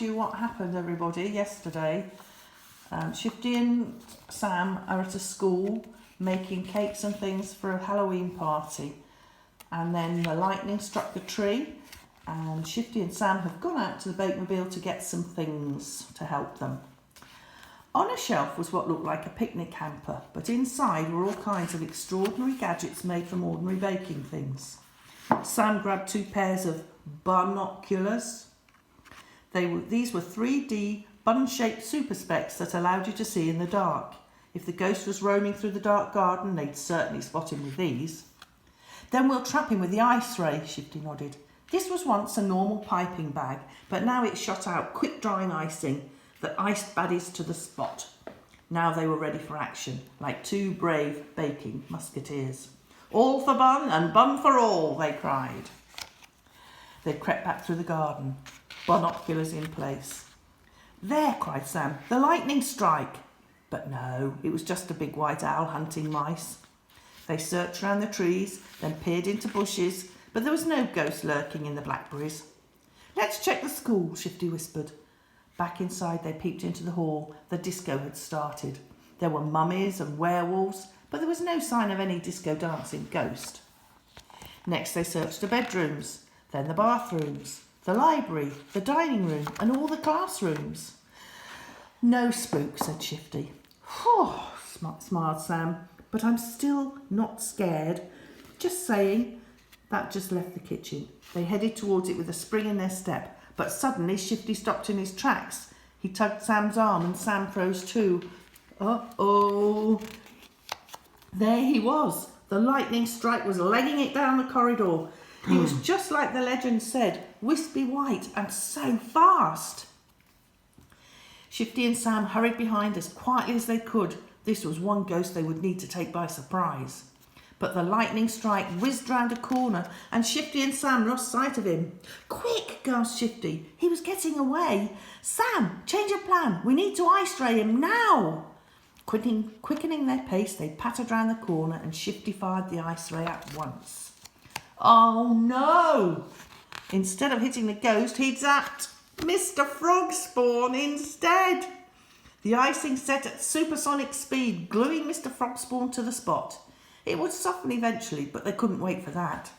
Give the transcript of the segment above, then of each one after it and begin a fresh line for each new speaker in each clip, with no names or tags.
You what happened, everybody, yesterday. Shifty and Sam are at a school making cakes and things for a Halloween party, and then the lightning struck the tree, and Shifty and Sam have gone out to the Bakemobile to get some things to help them. On a shelf was what looked like a picnic hamper, but inside were all kinds of extraordinary gadgets made from ordinary baking things. Sam grabbed 2 pairs of binoculars. These were 3D bun-shaped super specs that allowed you to see in the dark. If the ghost was roaming through the dark garden, they'd certainly spot him with these. Then we'll trap him with the ice ray, Shifty nodded. This was once a normal piping bag, but now it shot out quick-drying icing that iced baddies to the spot. Now they were ready for action, like 2 brave baking musketeers. All for bun and bun for all, they cried. They crept back through the garden, binoculars in place. There, cried Sam, the lightning strike. But no, it was just a big white owl hunting mice. They searched round the trees, then peered into bushes, but there was no ghost lurking in the blackberries. Let's check the school, Shifty whispered. Back inside they peeped into the hall. The disco had started. There were mummies and werewolves, but there was no sign of any disco dancing ghost. Next they searched the bedrooms, then the bathrooms, the library, the dining room, and all the classrooms. No spook, said Shifty. Whew, smiled Sam, but I'm still not scared. Just saying. That just left the kitchen. They headed towards it with a spring in their step, but suddenly Shifty stopped in his tracks. He tugged Sam's arm and Sam froze too. Uh-oh. There he was. The lightning strike was legging it down the corridor. He was just like the legend said, wispy white and so fast. Shifty and Sam hurried behind as quietly as they could. This was one ghost they would need to take by surprise. But the lightning strike whizzed round a corner and Shifty and Sam lost sight of him. Quick, gasped Shifty. He was getting away. Sam, change of plan. We need to ice ray him now. Quickening their pace, they pattered round the corner and Shifty fired the ice ray at once. Oh no! Instead of hitting the ghost, he'd zapped Mr. Frogspawn instead. The icing set at supersonic speed, gluing Mr. Frogspawn to the spot. It would soften eventually, but they couldn't wait for that.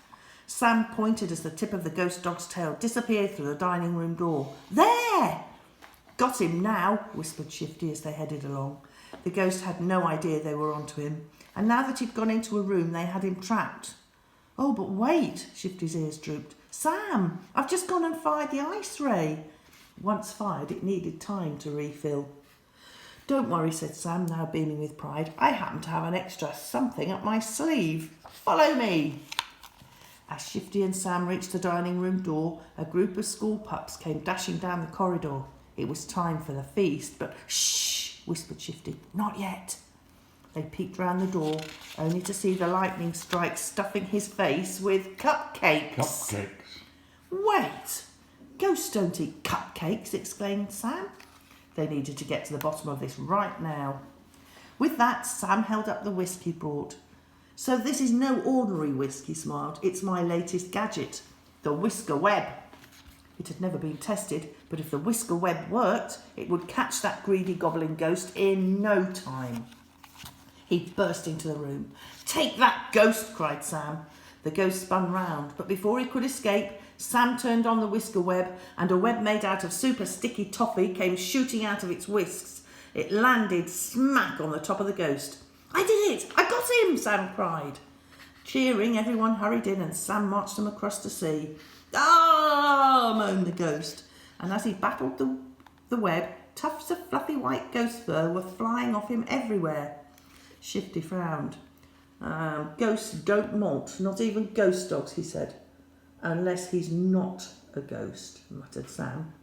Sam pointed as the tip of the ghost dog's tail disappeared through the dining room door. There! Got him now, whispered Shifty as they headed along. The ghost had no idea they were onto him, and now that he'd gone into a room, they had him trapped. Oh, but wait, Shifty's ears drooped. Sam, I've just gone and fired the ice ray. Once fired, it needed time to refill. Don't worry, said Sam, now beaming with pride. I happen to have an extra something up my sleeve. Follow me. As Shifty and Sam reached the dining room door, a group of school pups came dashing down the corridor. It was time for the feast, but shh, whispered Shifty. Not yet. They peeked round the door, only to see the lightning strike stuffing his face with cupcakes.
Cupcakes?
Wait! Ghosts don't eat cupcakes, exclaimed Sam. They needed to get to the bottom of this right now. With that, Sam held up the whisk he brought. So this is no ordinary whisk, he smiled. It's my latest gadget, the whisker web. It had never been tested, but if the whisker web worked, it would catch that greedy goblin ghost in no time. He burst into the room. Take that, ghost, cried Sam. The ghost spun round, but before he could escape, Sam turned on the whisker web, and a web made out of super sticky toffee came shooting out of its whisks. It landed smack on the top of the ghost. I did it! I got him! Sam cried. Cheering, everyone hurried in, and Sam marched them across to sea. Ah! Moaned the ghost, and as he battled the web, tufts of fluffy white ghost fur were flying off him everywhere. Shifty frowned. Ghosts don't molt, not even ghost dogs, he said. Unless he's not a ghost, muttered Sam.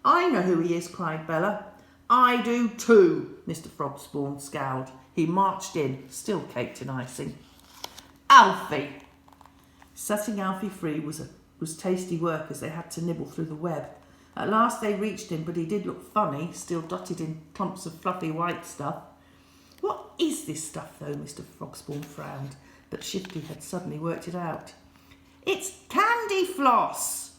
I know who he is, cried Bella. I do too, Mr. Frogspawn scowled. He marched in, still caked in icing. Alfie! Setting Alfie free was tasty work as they had to nibble through the web. At last they reached him, but he did look funny, still dotted in clumps of fluffy white stuff. What is this stuff, though? Mr. Frogspawn frowned, but Shifty had suddenly worked it out. It's candy floss!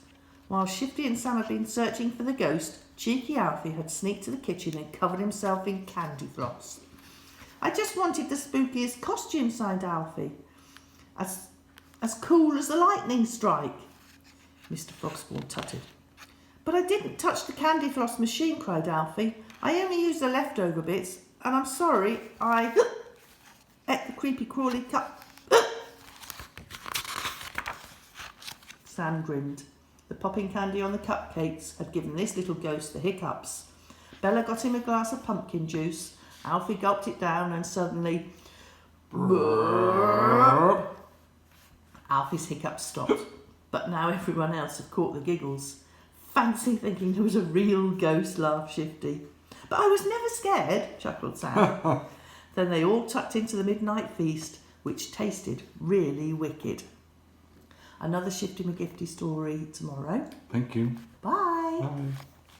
While Shifty and Sam had been searching for the ghost, cheeky Alfie had sneaked to the kitchen and covered himself in candy floss. "I just wanted the spookiest costume," sighed Alfie. As cool as a lightning strike." Mr. Frogspawn tutted. "But I didn't touch the candy floss machine," cried Alfie. "I only used the leftover bits, and I'm sorry I ate the creepy crawly cup." Sam grinned. The popping candy on the cupcakes had given this little ghost the hiccups. Bella got him a glass of pumpkin juice. Alfie gulped it down and suddenly... burp. Alfie's hiccups stopped, but now everyone else had caught the giggles. "Fancy thinking there was a real ghost," laughed Shifty. "But I was never scared," chuckled Sam. Then they all tucked into the midnight feast, which tasted really wicked. Another Shifty McGifty story tomorrow.
Thank you.
Bye.
Bye.